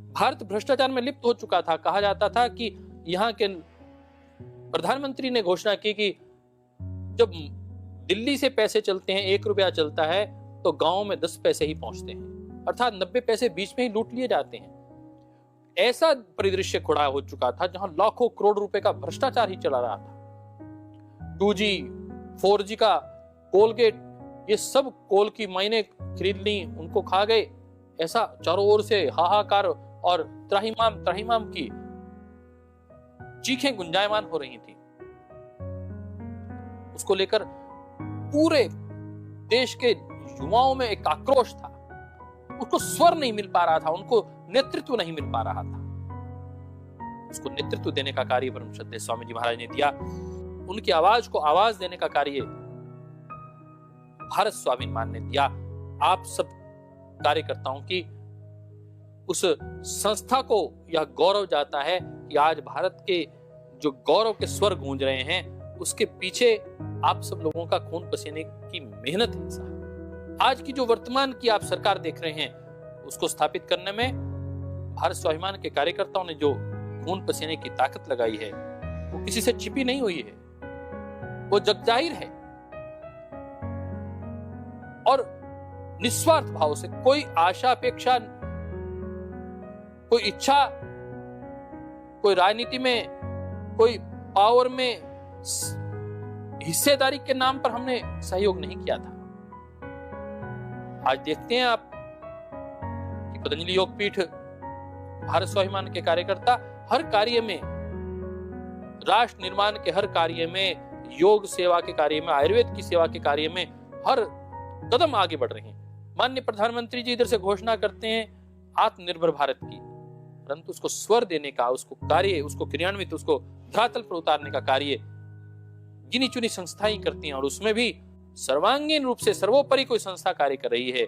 भारत भ्रष्टाचार में लिप्त हो चुका था। कहा जाता था कि यहाँ के प्रधानमंत्री ने घोषणा की कि जब दिल्ली से पैसे चलते हैं, 1 रुपया चलता है, तो गांव में 10 पैसे ही पहुंचते हैं, अर्थात 90 पैसे बीच में ही लूट लिए जाते हैं। ऐसा परिदृश्य खड़ा हो चुका था जहां लाखों करोड़ रुपए का भ्रष्टाचार ही चला रहा था। 2G 4G का कोलगेट, ये सब कोल की मायने खरीद ली, उनको खा गए। ऐसा चारों ओर से हाहाकार और त्राहिमाम की चीखें गुंजायमान हो रही थी। उसको लेकर पूरे देश के युवाओं में एक आक्रोश था। उसको स्वर नहीं मिल पा रहा था, उनको नेतृत्व नहीं मिल पा रहा था। उसको नेतृत्व देने का कार्य परम श्रद्धेय स्वामी जी महाराज ने दिया। उनकी आवाज को आवाज देने का कार्य भारत स्वाभिमान ने दिया। आप सब कार्यकर्ताओं की उस संस्था को यह गौरव जाता है कि आज भारत के जो गौरव के स्वर गूंज रहे हैं, उसके पीछे आप सब लोगों का खून पसीने की मेहनत है साहब। आज की जो वर्तमान की आप सरकार देख रहे हैं, उसको स्थापित करने में भारत स्वाभिमान के कार्यकर्ताओं ने जो खून पसीने की ताकत लगाई है, वो किसी से छिपी नहीं हुई है, वो जगजाहिर है। और निस्वार्थ भाव से, कोई आशा अपेक्षा, कोई इच्छा, कोई राजनीति में, कोई पावर में हिस्सेदारी के नाम पर हमने सहयोग नहीं किया था। आज देखते हैं आप कि पतंजलि योगपीठ, भारत स्वाभिमान के कार्यकर्ता हर कार्य में, राष्ट्र निर्माण के हर कार्य में, योग सेवा के कार्य में, आयुर्वेद की सेवा के कार्य में हर कदम आगे बढ़ रहे हैं। माननीय प्रधानमंत्री जी इधर से घोषणा करते हैं आत्मनिर्भर भारत की, परंतु उसको स्वर देने का, उसको कार्य, उसको क्रियान्वित, उसको धरातल पर उतारने का कार्य गिनी चुनी संस्थाएं करती हैं। और उसमें भी सर्वांगीण रूप से सर्वोपरि कोई संस्था कार्य कर रही है,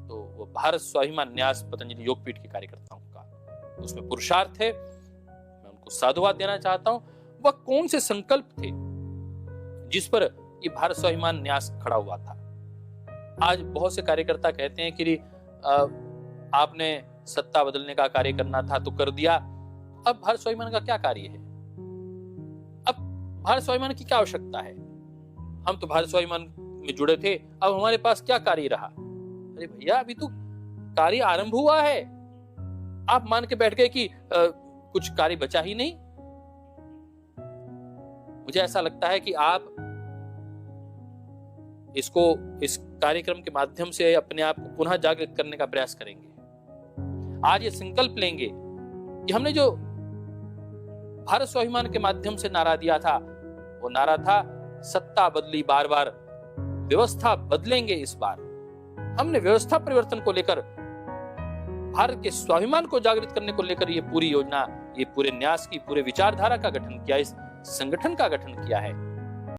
तो वो भारत स्वाभिमान न्यास पतंजलि योगपीठ के कार्यकर्ताओं का उसमें पुरुषार्थ है। मैं उनको साधुवाद देना चाहता हूं। वह कौन से संकल्प थे जिस पर ये भारत स्वाभिमान न्यास खड़ा हुआ था? आज बहुत से कार्यकर्ता कहते हैं कि आपने सत्ता बदलने का कार्य करना था तो कर दिया, अब भारत स्वाभिमान का क्या कार्य है? अब भारत स्वाभिमान की क्या आवश्यकता है? हम तो भारत स्वाभिमान में जुड़े थे, अब हमारे पास क्या कार्य रहा? अरे भैया, अभी तो कार्य आरंभ हुआ है। आप मान के बैठ गए कि कुछ कार्य बचा ही नहीं। मुझे ऐसा लगता है कि आप इस कार्यक्रम के माध्यम से अपने आप को पुनः जागृत करने का प्रयास करेंगे। आज ये संकल्प लेंगे कि हमने जो भारत स्वाभिमान के माध्यम से नारा दिया था, वो नारा था सत्ता बदली बार बार, व्यवस्था बदलेंगे इस बार। हमने व्यवस्था परिवर्तन को लेकर, भारत के स्वाभिमान को जागृत करने को लेकर ये पूरी योजना, ये पूरे न्यास की, पूरे विचारधारा का गठन किया, इस संगठन का गठन किया है।